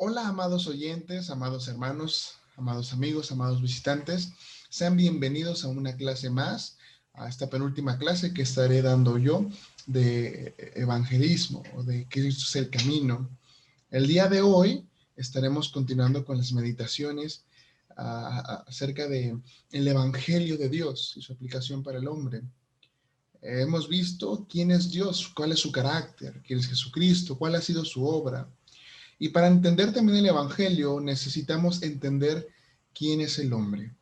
Hola, amados oyentes, amados hermanos, amados amigos, amados visitantes. Sean bienvenidos a una clase más, a esta penúltima clase que estaré dando yo de evangelismo o de Cristo es el camino. El día de hoy estaremos continuando con las meditaciones acerca de el Evangelio de Dios y su aplicación para el hombre. Hemos visto quién es Dios, cuál es su carácter, quién es Jesucristo, cuál ha sido su obra. Y para entender también el Evangelio necesitamos entender quién es el hombre.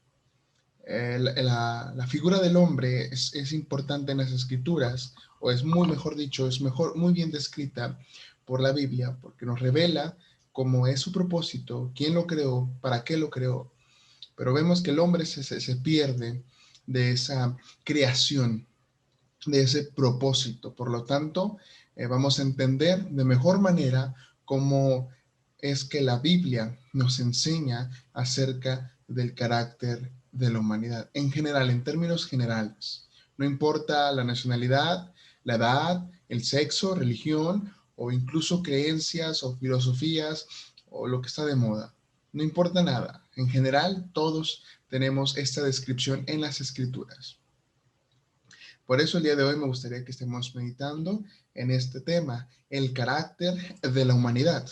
La figura del hombre es importante en las Escrituras, o es muy mejor dicho, muy bien descrita por la Biblia, porque nos revela cómo es su propósito, quién lo creó, para qué lo creó. Pero vemos que el hombre se pierde de esa creación, de ese propósito. Por lo tanto, vamos a entender de mejor manera cómo es que la Biblia nos enseña acerca del carácter de la humanidad, en general, en términos generales. No importa la nacionalidad, la edad, el sexo, religión o incluso creencias o filosofías o lo que está de moda. No importa nada. En general, todos tenemos esta descripción en las Escrituras. Por eso el día de hoy me gustaría que estemos meditando en este tema, el carácter de la humanidad,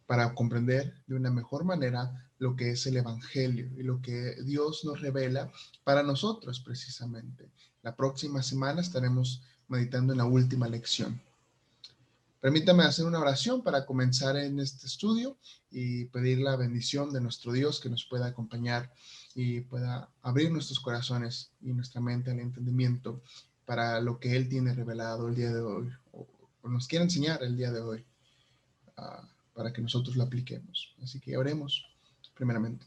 para comprender de una mejor manera lo que es el Evangelio y lo que Dios nos revela para nosotros precisamente. La próxima semana estaremos meditando en la última lección. Permítame hacer una oración para comenzar en este estudio y pedir la bendición de nuestro Dios que nos pueda acompañar y pueda abrir nuestros corazones y nuestra mente al entendimiento para lo que Él tiene revelado el día de hoy o nos quiere enseñar el día de hoy, para que nosotros lo apliquemos. Así que oremos primeramente.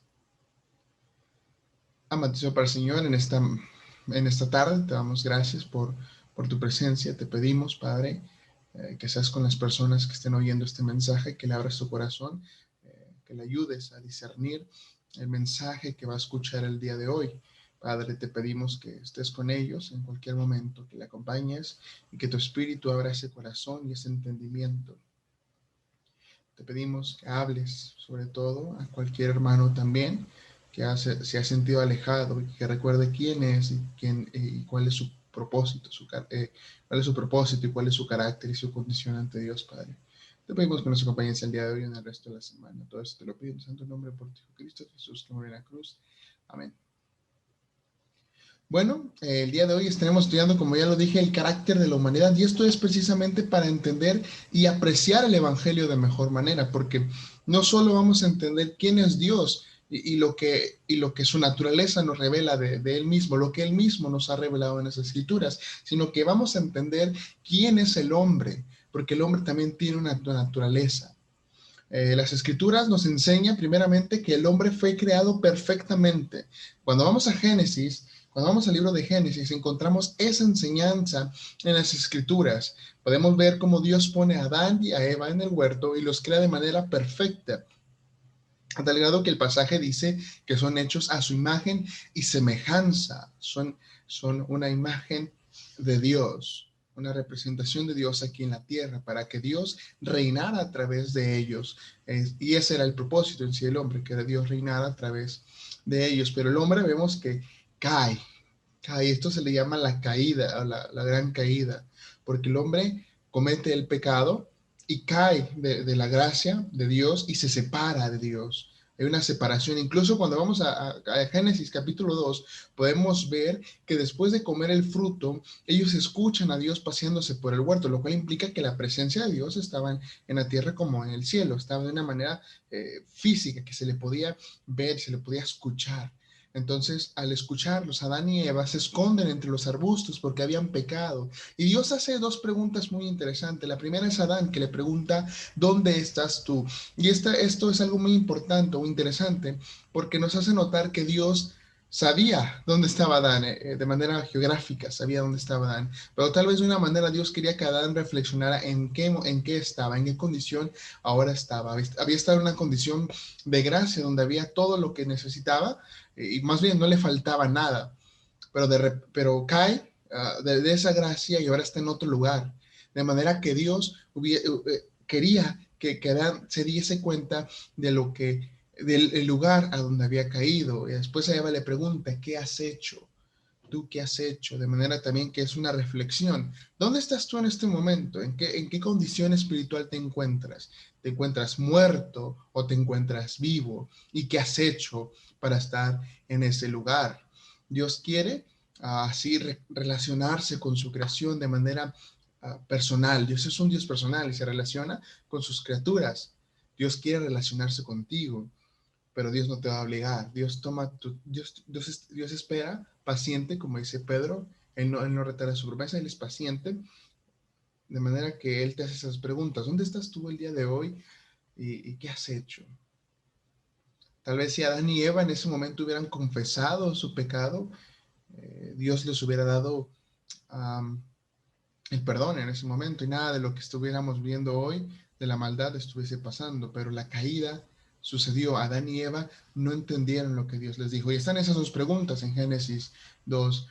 Amantísimo para el Señor, en esta tarde te damos gracias por tu presencia. Te pedimos, Padre, que seas con las personas que estén oyendo este mensaje, que le abras tu corazón, que le ayudes a discernir el mensaje que va a escuchar el día de hoy. Padre, te pedimos que estés con ellos en cualquier momento, que le acompañes y que tu espíritu abra ese corazón y ese entendimiento. Te pedimos que hables sobre todo a cualquier hermano también que se ha sentido alejado y que recuerde quién es y cuál es su propósito, cuál es su propósito y cuál es su carácter y su condición ante Dios, Padre. Te pedimos que nos acompañes el día de hoy y en el resto de la semana. Todo esto te lo pido en santo nombre por tu Hijo Cristo Jesús, que murió en la cruz. Amén. Bueno, el día de hoy estaremos estudiando, como ya lo dije, el carácter de la humanidad, y esto es precisamente para entender y apreciar el Evangelio de mejor manera, porque no solo vamos a entender quién es Dios y lo que su naturaleza nos revela de Él mismo, lo que Él mismo nos ha revelado en las Escrituras, sino que vamos a entender quién es el hombre, porque el hombre también tiene una naturaleza. Las Escrituras nos enseñan primeramente que el hombre fue creado perfectamente. Cuando vamos a Génesis, cuando vamos al libro de Génesis, encontramos esa enseñanza en las Escrituras. Podemos ver cómo Dios pone a Adán y a Eva en el huerto y los crea de manera perfecta, a tal grado que el pasaje dice que son hechos a su imagen y semejanza. Son una imagen de Dios, una representación de Dios aquí en la tierra, para que Dios reinara a través de ellos. Y ese era el propósito en sí del hombre, que Dios reinara a través de ellos. Pero el hombre vemos que cae. Esto se le llama la caída, la gran caída, porque el hombre comete el pecado y cae de la gracia de Dios y se separa de Dios. Hay una separación. Incluso cuando vamos a Génesis capítulo 2, podemos ver que después de comer el fruto, ellos escuchan a Dios paseándose por el huerto, lo cual implica que la presencia de Dios estaba en la tierra como en el cielo, estaba de una manera física, que se le podía ver, se le podía escuchar. Entonces, al escucharlos, Adán y Eva se esconden entre los arbustos porque habían pecado. Y Dios hace dos preguntas muy interesantes. La primera es Adán, que le pregunta, ¿dónde estás tú? Y esto es algo muy importante o interesante, porque nos hace notar que Dios sabía dónde estaba Adán, de manera geográfica, sabía dónde estaba Adán, pero tal vez de una manera Dios quería que Adán reflexionara en qué estaba, en qué condición ahora estaba. Había estado en una condición de gracia, donde había todo lo que necesitaba, y más bien no le faltaba nada, pero cae de esa gracia y ahora está en otro lugar, de manera que Dios quería que Adán se diese cuenta de lo que, del lugar a donde había caído. Y después Eva le pregunta, ¿qué has hecho? ¿Tú qué has hecho? De manera también que es una reflexión. ¿Dónde estás tú en este momento? En qué condición espiritual te encuentras? ¿Te encuentras muerto o te encuentras vivo? ¿Y qué has hecho para estar en ese lugar? Dios quiere así relacionarse con su creación de manera personal. Dios es un Dios personal y se relaciona con sus criaturas. Dios quiere relacionarse contigo, pero Dios no te va a obligar. Dios espera paciente, como dice Pedro. Él no retarda su promesa, Él es paciente, de manera que Él te hace esas preguntas. ¿Dónde estás tú el día de hoy y qué has hecho? Tal vez si Adán y Eva en ese momento hubieran confesado su pecado, Dios les hubiera dado um, el perdón en ese momento y nada de lo que estuviéramos viendo hoy de la maldad estuviese pasando, pero la caída sucedió. Adán y Eva no entendieron lo que Dios les dijo. Y están esas dos preguntas en Génesis 2,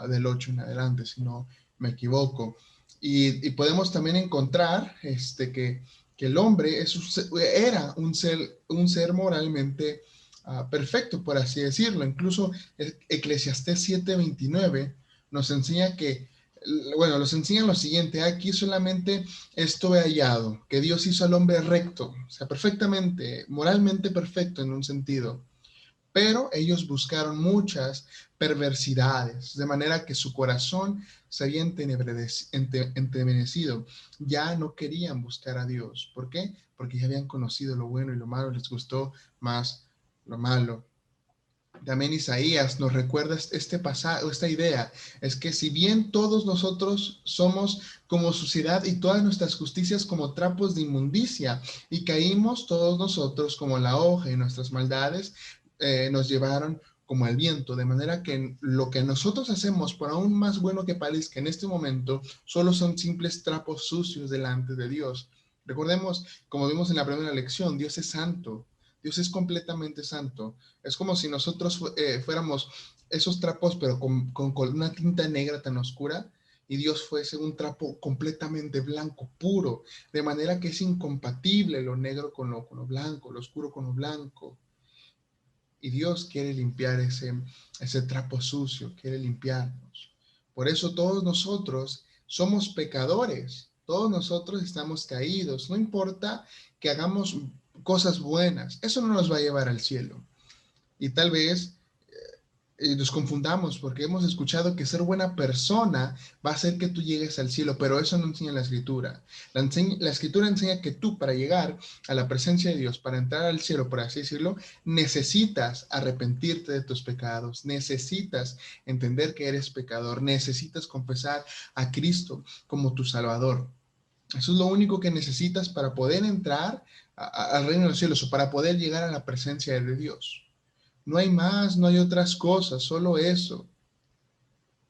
del 8 en adelante, si no me equivoco. Y podemos también encontrar que el hombre era un ser moralmente perfecto, por así decirlo. Incluso Eclesiastés 7:29 nos enseña que bueno, nos enseñan lo siguiente, aquí solamente esto he hallado, que Dios hizo al hombre recto, o sea, perfectamente, moralmente perfecto en un sentido, pero ellos buscaron muchas perversidades, de manera que su corazón se había entenebrecido, ya no querían buscar a Dios. ¿Por qué? Porque ya habían conocido lo bueno y lo malo, les gustó más lo malo. También Isaías nos recuerda este pasaje, esta idea, es que si bien todos nosotros somos como suciedad y todas nuestras justicias como trapos de inmundicia, y caímos todos nosotros como la hoja y nuestras maldades nos llevaron como el viento, de manera que lo que nosotros hacemos, por aún más bueno que parezca en este momento, solo son simples trapos sucios delante de Dios. Recordemos, como vimos en la primera lección, Dios es santo, Dios es completamente santo. Es como si nosotros fuéramos esos trapos, pero con una tinta negra tan oscura, y Dios fuese un trapo completamente blanco, puro, de manera que es incompatible lo negro con lo blanco, lo oscuro con lo blanco. Y Dios quiere limpiar ese trapo sucio, quiere limpiarnos. Por eso todos nosotros somos pecadores, todos nosotros estamos caídos, no importa que hagamos cosas buenas, eso no nos va a llevar al cielo. Y tal vez nos confundamos porque hemos escuchado que ser buena persona va a hacer que tú llegues al cielo, pero eso no enseña la escritura. La escritura enseña que tú para llegar a la presencia de Dios, para entrar al cielo, por así decirlo, necesitas arrepentirte de tus pecados, necesitas entender que eres pecador, necesitas confesar a Cristo como tu Salvador. Eso es lo único que necesitas para poder entrar al reino de los cielos o para poder llegar a la presencia de Dios. No hay más, no hay otras cosas, solo eso.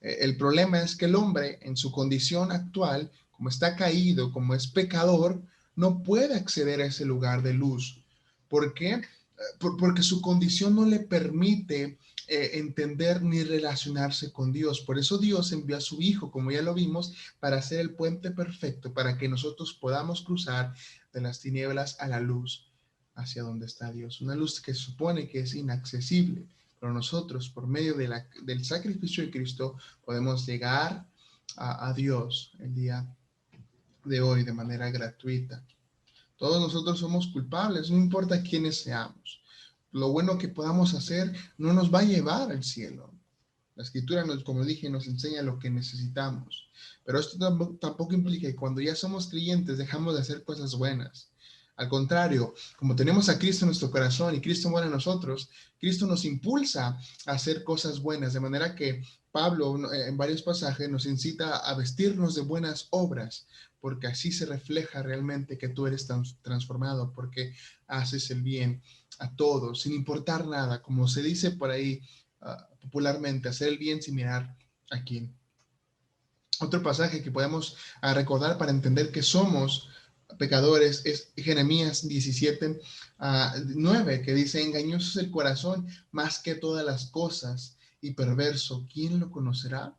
El problema es que el hombre en su condición actual, como está caído, como es pecador, no puede acceder a ese lugar de luz. ¿Por qué? Porque su condición no le permite entender ni relacionarse con Dios. Por eso Dios envió a su Hijo, como ya lo vimos, para hacer el puente perfecto, para que nosotros podamos cruzar de las tinieblas a la luz hacia donde está Dios. Una luz que se supone que es inaccesible, pero nosotros, por medio del sacrificio de Cristo, podemos llegar a Dios el día de hoy de manera gratuita. Todos nosotros somos culpables, no importa quiénes seamos. Lo bueno que podamos hacer no nos va a llevar al cielo. La escritura, como dije, nos enseña lo que necesitamos. Pero esto tampoco implica que cuando ya somos creyentes dejamos de hacer cosas buenas. Al contrario, como tenemos a Cristo en nuestro corazón y Cristo mora en nosotros, Cristo nos impulsa a hacer cosas buenas, de manera que Pablo en varios pasajes nos incita a vestirnos de buenas obras, porque así se refleja realmente que tú eres transformado, porque haces el bien a todos, sin importar nada, como se dice por ahí popularmente, hacer el bien sin mirar a quién. Otro pasaje que podemos recordar para entender que somos pecadores es Jeremías 17:9, que dice, engañoso es el corazón más que todas las cosas y perverso, ¿quién lo conocerá?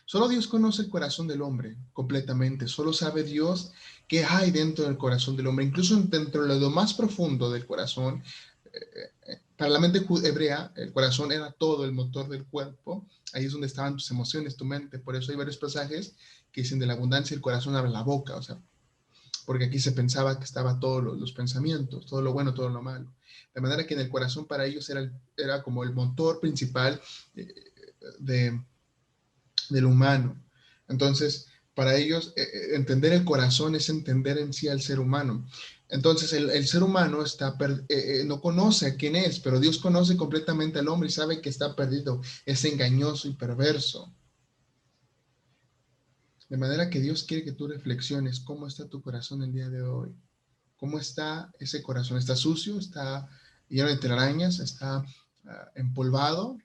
Solo Dios conoce el corazón del hombre completamente. Solo sabe Dios qué hay dentro del corazón del hombre. Incluso dentro de lo más profundo del corazón, para la mente hebrea, el corazón era todo el motor del cuerpo. Ahí es donde estaban tus emociones, tu mente. Por eso hay varios pasajes que dicen de la abundancia el corazón abre la boca. O sea, porque aquí se pensaba que estaba todos los pensamientos, todo lo bueno, todo lo malo. De manera que en el corazón para ellos era como el motor principal de, del humano. Entonces, para ellos, entender el corazón es entender en sí al ser humano. Entonces, el ser humano no conoce a quién es, pero Dios conoce completamente al hombre y sabe que está perdido, es engañoso y perverso. De manera que Dios quiere que tú reflexiones cómo está tu corazón el día de hoy. ¿Cómo está ese corazón? ¿Está sucio? ¿Está lleno de telarañas? ¿Está empolvado?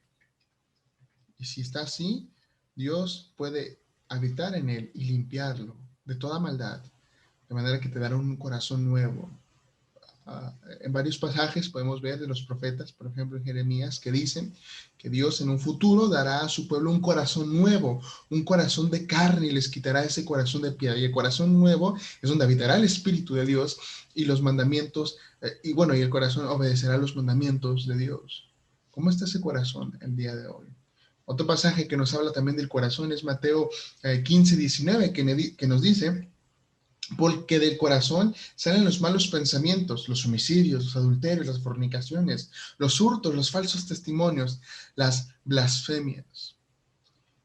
Y si está así, Dios puede habitar en él y limpiarlo de toda maldad, de manera que te dará un corazón nuevo. En varios pasajes podemos ver de los profetas, por ejemplo en Jeremías, que dicen que Dios en un futuro dará a su pueblo un corazón nuevo, un corazón de carne y les quitará ese corazón de piedra. Y el corazón nuevo es donde habitará el Espíritu de Dios y los mandamientos, y bueno, y el corazón obedecerá los mandamientos de Dios. ¿Cómo está ese corazón el día de hoy? Otro pasaje que nos habla también del corazón es Mateo 15, 19, que nos dice: porque del corazón salen los malos pensamientos, los homicidios, los adulterios, las fornicaciones, los hurtos, los falsos testimonios, las blasfemias.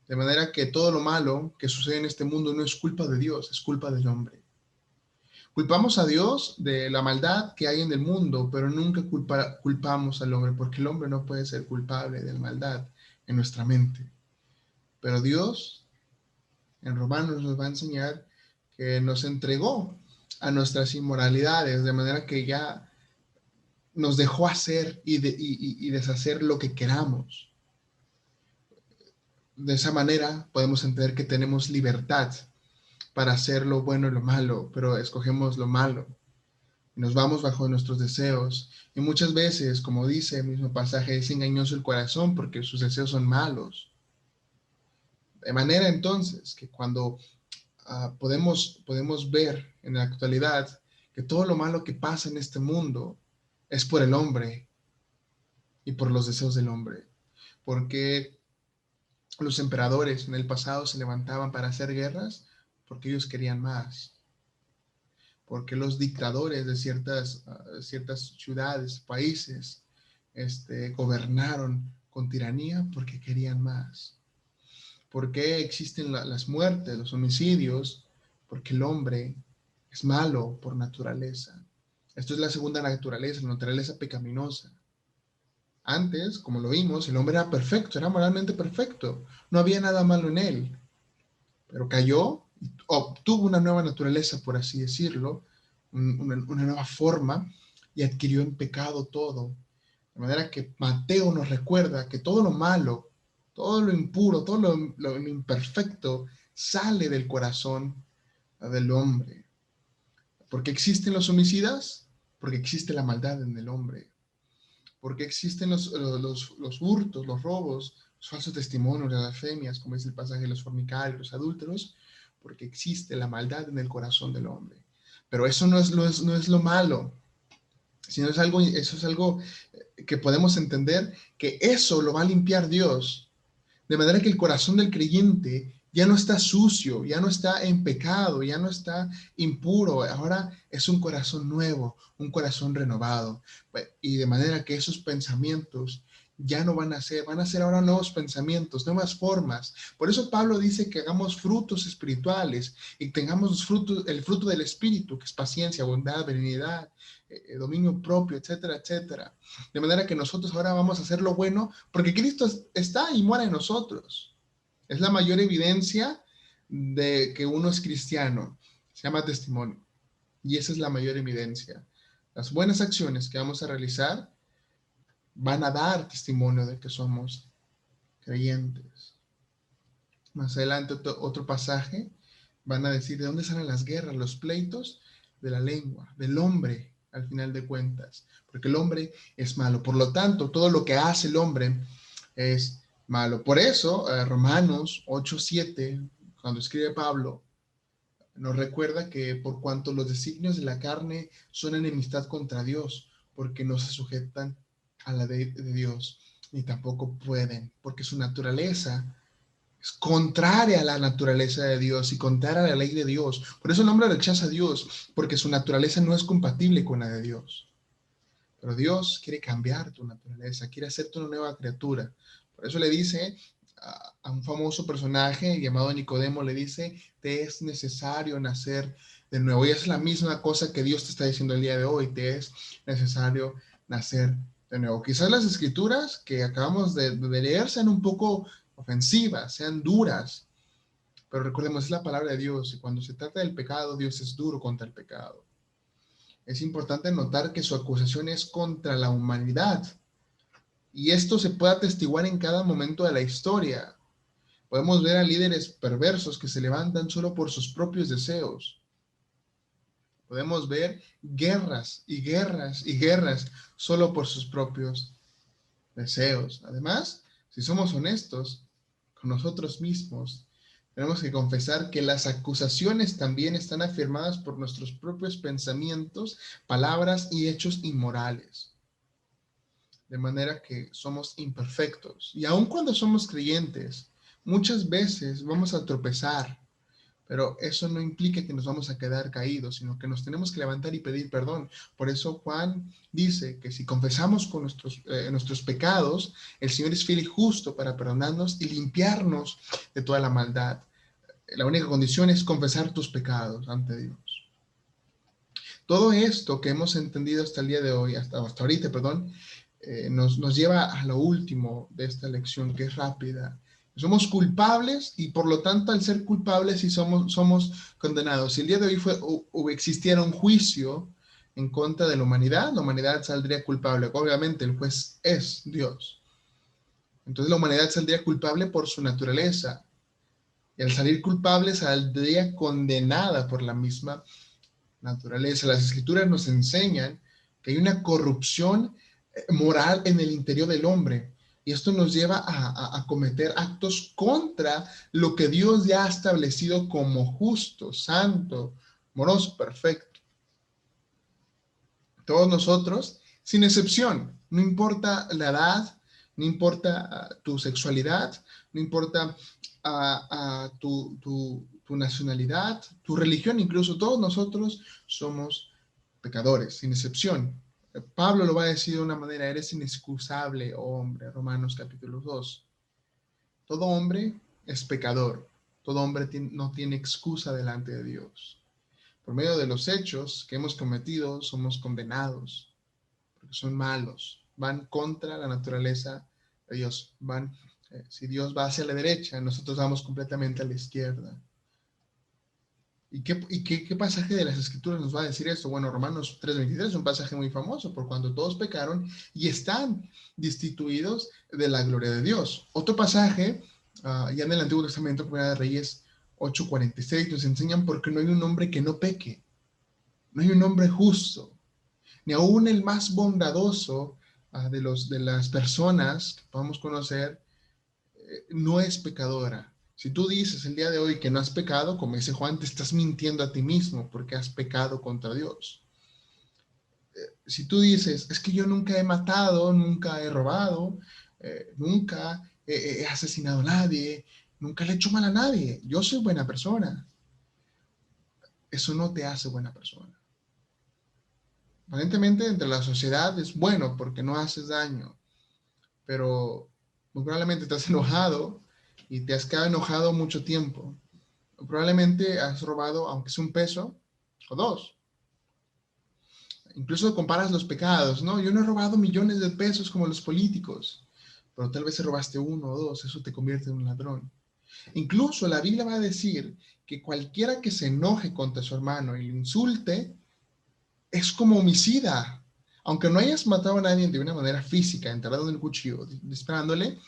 De manera que todo lo malo que sucede en este mundo no es culpa de Dios, es culpa del hombre. Culpamos a Dios de la maldad que hay en el mundo, pero nunca culpamos al hombre, porque el hombre no puede ser culpable de la maldad en nuestra mente. Pero Dios en Romanos nos va a enseñar que nos entregó a nuestras inmoralidades, de manera que ya nos dejó hacer y deshacer lo que queramos. De esa manera podemos entender que tenemos libertad para hacer lo bueno y lo malo, pero escogemos lo malo. Y nos vamos bajo nuestros deseos. Y muchas veces, como dice el mismo pasaje, es engañoso el corazón porque sus deseos son malos. De manera entonces que cuando podemos ver en la actualidad que todo lo malo que pasa en este mundo es por el hombre y por los deseos del hombre. Porque los emperadores en el pasado se levantaban para hacer guerras porque ellos querían más. Porque los dictadores de ciertas ciudades, países, gobernaron con tiranía porque querían más. ¿Por qué existen las muertes, los homicidios? Porque el hombre es malo por naturaleza. Esto es la segunda naturaleza, la naturaleza pecaminosa. Antes, como lo vimos, el hombre era perfecto, era moralmente perfecto. No había nada malo en él. Pero cayó, obtuvo una nueva naturaleza, por así decirlo, una nueva forma, y adquirió en pecado todo. De manera que Mateo nos recuerda que todo lo malo, todo lo impuro, todo lo imperfecto sale del corazón del hombre. ¿Por qué existen los homicidas? Porque existe la maldad en el hombre. ¿Por qué existen los hurtos, los robos, los falsos testimonios, las blasfemias, como es el pasaje de los fornicarios, los adúlteros? Porque existe la maldad en el corazón del hombre. Pero eso no es lo malo, sino eso es algo que podemos entender que eso lo va a limpiar Dios. De manera que el corazón del creyente ya no está sucio, ya no está en pecado, ya no está impuro. Ahora es un corazón nuevo, un corazón renovado. Y de manera que esos pensamientos ya no van a ser ahora nuevos pensamientos, nuevas formas. Por eso Pablo dice que hagamos frutos espirituales y tengamos el fruto del Espíritu, que es paciencia, bondad, benignidad, dominio propio, etcétera, etcétera. De manera que nosotros ahora vamos a hacer lo bueno porque Cristo está y mora en nosotros. Es la mayor evidencia de que uno es cristiano. Se llama testimonio. Y esa es la mayor evidencia. Las buenas acciones que vamos a realizar van a dar testimonio de que somos creyentes. Más adelante otro pasaje van a decir de dónde salen las guerras, los pleitos de la lengua, del hombre al final de cuentas, porque el hombre es malo. Por lo tanto, todo lo que hace el hombre es malo. Por eso, Romanos 8:7, cuando escribe Pablo, nos recuerda que por cuanto los designios de la carne son enemistad contra Dios, porque no se sujetan a la de Dios, ni tampoco pueden, porque su naturaleza es contraria a la naturaleza de Dios y contraria a la ley de Dios. Por eso el hombre rechaza a Dios, porque su naturaleza no es compatible con la de Dios. Pero Dios quiere cambiar tu naturaleza, quiere hacerte una nueva criatura. Por eso le dice a un famoso personaje llamado Nicodemo, le dice, te es necesario nacer de nuevo. Y es la misma cosa que Dios te está diciendo el día de hoy, te es necesario nacer de nuevo. Quizás las escrituras que acabamos de leer sean un poco ofensivas, sean duras, pero recordemos, es la palabra de Dios y cuando se trata del pecado, Dios es duro contra el pecado. Es importante notar que su acusación es contra la humanidad y esto se puede atestiguar en cada momento de la historia. Podemos ver a líderes perversos que se levantan solo por sus propios deseos. Podemos ver guerras y guerras y guerras solo por sus propios deseos. Además, si somos honestos con nosotros mismos, tenemos que confesar que las acusaciones también están afirmadas por nuestros propios pensamientos, palabras y hechos inmorales. De manera que somos imperfectos. Y aun cuando somos creyentes, muchas veces vamos a tropezar, pero eso no implica que nos vamos a quedar caídos, sino que nos tenemos que levantar y pedir perdón. Por eso Juan dice que si confesamos con nuestros pecados, el Señor es fiel y justo para perdonarnos y limpiarnos de toda la maldad. La única condición es confesar tus pecados ante Dios. Todo esto que hemos entendido hasta el día de hoy, hasta ahorita, perdón, nos lleva a lo último de esta lección, que es rápida. Somos culpables y por lo tanto al ser culpables sí somos condenados. Si el día de hoy existiera un juicio en contra de la humanidad saldría culpable. Obviamente el juez es Dios. Entonces la humanidad saldría culpable por su naturaleza. Y al salir culpable saldría condenada por la misma naturaleza. Las escrituras nos enseñan que hay una corrupción moral en el interior del hombre. Y esto nos lleva a cometer actos contra lo que Dios ya ha establecido como justo, santo, amoroso, perfecto. Todos nosotros, sin excepción, no importa la edad, no importa tu sexualidad, no importa tu nacionalidad, tu religión, incluso todos nosotros somos pecadores, sin excepción. Pablo lo va a decir de una manera, eres inexcusable, oh hombre, Romanos capítulo 2. Todo hombre es pecador, todo hombre no tiene excusa delante de Dios. Por medio de los hechos que hemos cometido, somos condenados, porque son malos, van contra la naturaleza de Dios. Si Dios va hacia la derecha, nosotros vamos completamente a la izquierda. ¿Y qué pasaje de las Escrituras nos va a decir esto? Bueno, Romanos 3:23 es un pasaje muy famoso, por cuando todos pecaron y están destituidos de la gloria de Dios. Otro pasaje, ya en el Antiguo Testamento, Primera de Reyes 8:46, nos enseñan porque no hay un hombre que no peque, no hay un hombre justo, ni aún el más bondadoso de las personas que podamos conocer, no es pecadora. Si tú dices el día de hoy que no has pecado, como dice Juan, te estás mintiendo a ti mismo porque has pecado contra Dios. Si tú dices, es que yo nunca he matado, nunca he robado, nunca he asesinado a nadie, nunca le he hecho mal a nadie, yo soy buena persona. Eso no te hace buena persona. Aparentemente entre la sociedad es bueno porque no haces daño, pero muy probablemente te has enojado y te has quedado enojado mucho tiempo. Probablemente has robado, aunque sea un peso o dos. Incluso comparas los pecados, ¿no? Yo no he robado millones de pesos como los políticos, pero tal vez robaste uno o dos, eso te convierte en un ladrón. Incluso la Biblia va a decir que cualquiera que se enoje contra su hermano y lo insulte es como homicida. Aunque no hayas matado a nadie de una manera física, enterrado en el cuchillo, disparándole,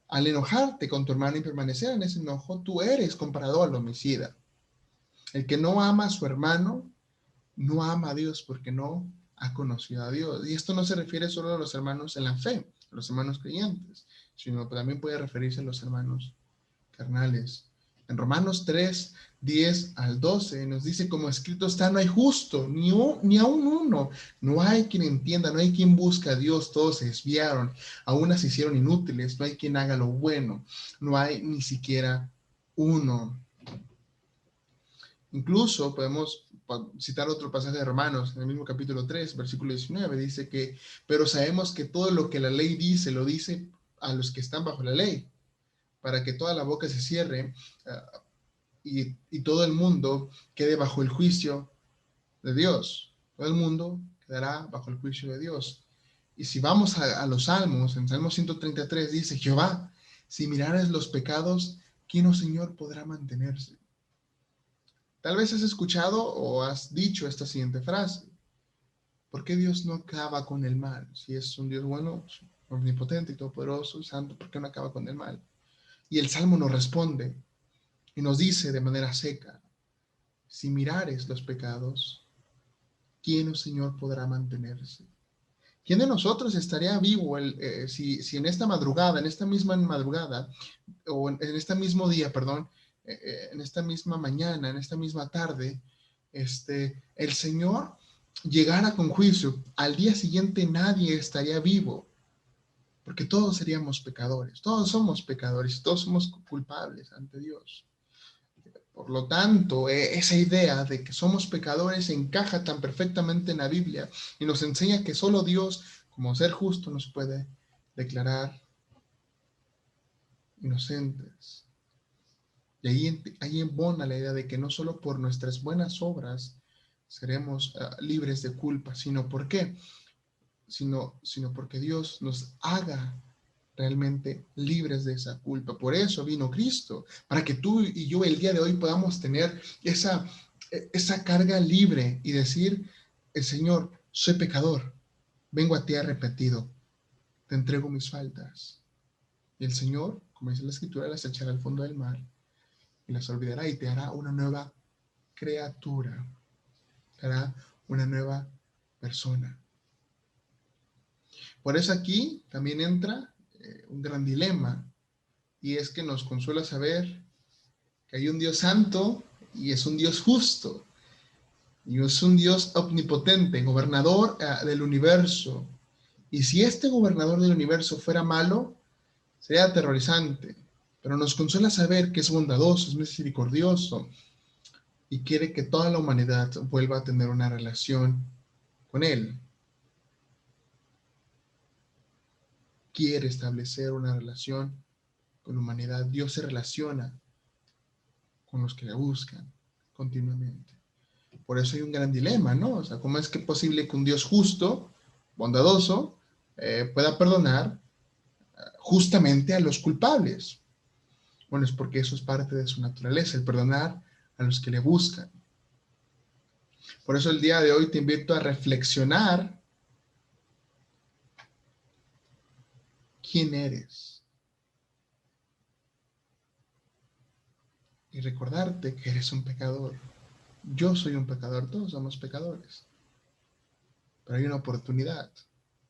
al enojarte con tu hermano y permanecer en ese enojo, tú eres comparado al homicida. El que no ama a su hermano, no ama a Dios porque no ha conocido a Dios. Y esto no se refiere solo a los hermanos en la fe, a los hermanos creyentes, sino también puede referirse a los hermanos carnales. En Romanos 3, 10 al 12 nos dice, como escrito está, no hay justo, ni aún uno. No hay quien entienda, no hay quien busque a Dios, todos se desviaron, aún se hicieron inútiles, no hay quien haga lo bueno, no hay ni siquiera uno. Incluso podemos citar otro pasaje de Romanos, en el mismo capítulo 3, versículo 19, dice que, pero sabemos que todo lo que la ley dice, lo dice a los que están bajo la ley, para que toda la boca se cierre y todo el mundo quede bajo el juicio de Dios. Todo el mundo quedará bajo el juicio de Dios. Y si vamos a los Salmos, en Salmo 133 dice, Jehová, si mirares los pecados, ¿quién, oh Señor, podrá mantenerse? Tal vez has escuchado o has dicho esta siguiente frase. ¿Por qué Dios no acaba con el mal? Si es un Dios bueno, omnipotente y todopoderoso y santo, ¿por qué no acaba con el mal? Y el Salmo nos responde y nos dice de manera seca, si mirares los pecados, ¿quién, oh Señor, podrá mantenerse? ¿Quién de nosotros estaría vivo si en esta madrugada, en esta misma madrugada, o en este mismo día, perdón, en esta misma mañana, en esta misma tarde, el Señor llegara con juicio? Al día siguiente nadie estaría vivo, porque todos seríamos pecadores, todos somos pecadores, todos somos culpables ante Dios. Por lo tanto, esa idea de que somos pecadores encaja tan perfectamente en la Biblia y nos enseña que solo Dios, como ser justo, nos puede declarar inocentes. Y ahí embona la idea de que no solo por nuestras buenas obras seremos libres de culpa, sino ¿por qué? Sino porque Dios nos haga realmente libres de esa culpa. Por eso vino Cristo, para que tú y yo el día de hoy podamos tener esa carga libre y decir, el Señor, soy pecador, vengo a ti arrepentido, te entrego mis faltas. Y el Señor, como dice la Escritura, las echará al fondo del mar y las olvidará y te hará una nueva criatura, te hará una nueva persona. Por eso aquí también entra un gran dilema, y es que nos consuela saber que hay un Dios santo y es un Dios justo, y es un Dios omnipotente, gobernador del universo. Y si este gobernador del universo fuera malo, sería aterrorizante, pero nos consuela saber que es bondadoso, es misericordioso, y quiere que toda la humanidad vuelva a tener una relación con Él. Quiere establecer una relación con la humanidad. Dios se relaciona con los que le buscan continuamente. Por eso hay un gran dilema, ¿no? O sea, ¿cómo es que es posible que un Dios justo, bondadoso, pueda perdonar justamente a los culpables? Bueno, es porque eso es parte de su naturaleza, el perdonar a los que le buscan. Por eso el día de hoy te invito a reflexionar quién eres y recordarte que eres un pecador. Yo soy un pecador, todos somos pecadores. Pero hay una oportunidad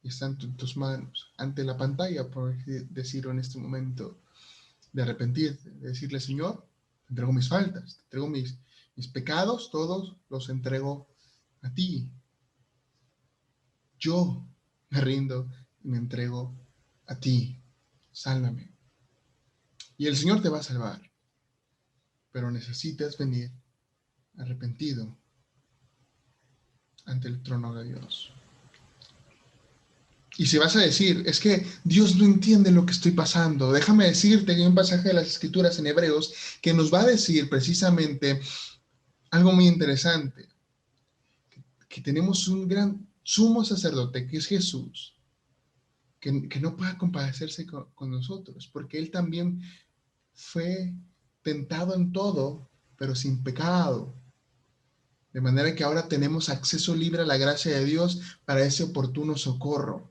y está en tus manos, ante la pantalla, por decirlo en este momento, de arrepentirte, de decirle, Señor, te entrego mis faltas, te entrego mis pecados, todos los entrego a ti. Yo me rindo y me entrego a ti. Sálvame. Y el Señor te va a salvar, pero necesitas venir arrepentido ante el trono de Dios. Y si vas a decir, es que Dios no entiende lo que estoy pasando, déjame decirte que hay un pasaje de las Escrituras en Hebreos que nos va a decir precisamente algo muy interesante, que tenemos un gran sumo sacerdote que es Jesús, que no pueda compadecerse con nosotros, porque Él también fue tentado en todo, pero sin pecado. De manera que ahora tenemos acceso libre a la gracia de Dios para ese oportuno socorro.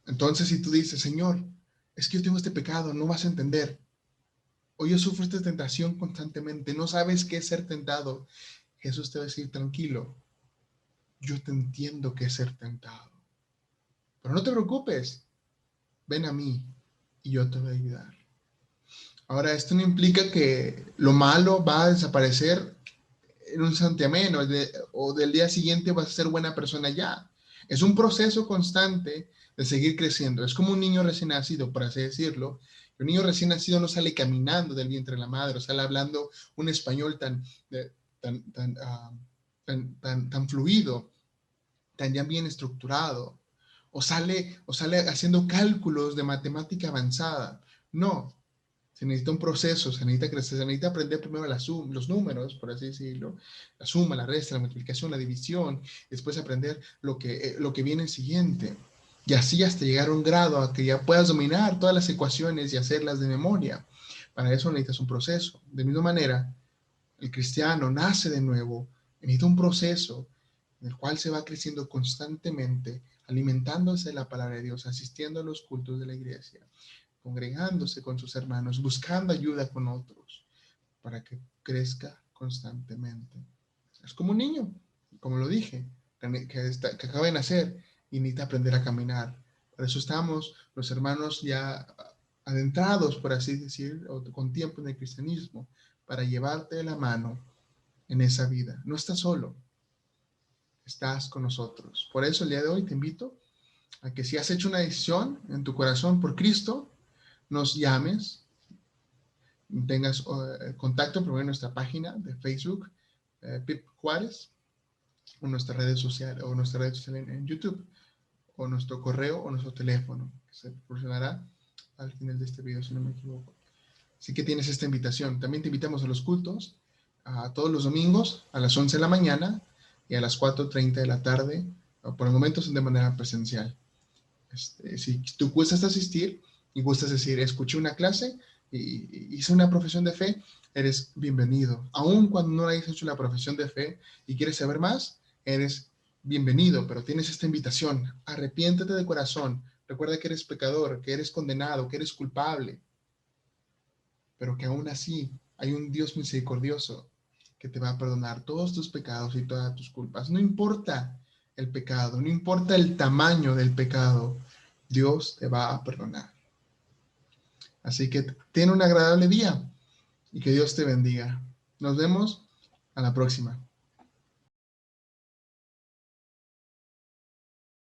Entonces, si tú dices, Señor, es que yo tengo este pecado, no vas a entender. O yo sufro esta tentación constantemente, no sabes qué es ser tentado. Jesús te va a decir, tranquilo, yo te entiendo qué es ser tentado. Pero no te preocupes, ven a mí y yo te voy a ayudar. Ahora, esto no implica que lo malo va a desaparecer en un santiamén o del día siguiente vas a ser buena persona ya. Es un proceso constante de seguir creciendo. Es como un niño recién nacido, por así decirlo. Un niño recién nacido no sale caminando del vientre de la madre, o sale hablando un español tan fluido, tan ya bien estructurado, o sale haciendo cálculos de matemática avanzada. No, se necesita un proceso, se necesita crecer, se necesita aprender primero los números, por así decirlo, la suma, la resta, la multiplicación, la división, después aprender lo que viene siguiente. Y así hasta llegar a un grado a que ya puedas dominar todas las ecuaciones y hacerlas de memoria. Para eso necesitas un proceso. De misma manera, el cristiano nace de nuevo, necesita un proceso en el cual se va creciendo constantemente, alimentándose de la palabra de Dios, asistiendo a los cultos de la iglesia, congregándose con sus hermanos, buscando ayuda con otros, para que crezca constantemente. Es como un niño, como lo dije, que acaba de nacer y necesita aprender a caminar. Por eso estamos los hermanos ya adentrados, por así decir, o con tiempo en el cristianismo, para llevarte de la mano en esa vida. No estás solo, estás con nosotros. Por eso el día de hoy te invito a que si has hecho una decisión en tu corazón por Cristo, nos llames, tengas contacto primero en nuestra página de Facebook, Pip Juárez, o nuestras redes sociales, o nuestra red social en YouTube, o nuestro correo, o nuestro teléfono, que se proporcionará al final de este video, si no me equivoco. Así que tienes esta invitación. También te invitamos a los cultos, a todos los domingos, a las 11 de la mañana y a las 4:30 de la tarde. Por el momento son de manera presencial. Si tú gustas asistir y gustas decir, escuché una clase y hice una profesión de fe, eres bienvenido. Aun cuando no hayas hecho la profesión de fe y quieres saber más, eres bienvenido, pero tienes esta invitación. Arrepiéntete de corazón. Recuerda que eres pecador, que eres condenado, que eres culpable, pero que aún así hay un Dios misericordioso que te va a perdonar todos tus pecados y todas tus culpas. No importa el pecado, no importa el tamaño del pecado, Dios te va a perdonar. Así que ten un agradable día y que Dios te bendiga. Nos vemos a la próxima.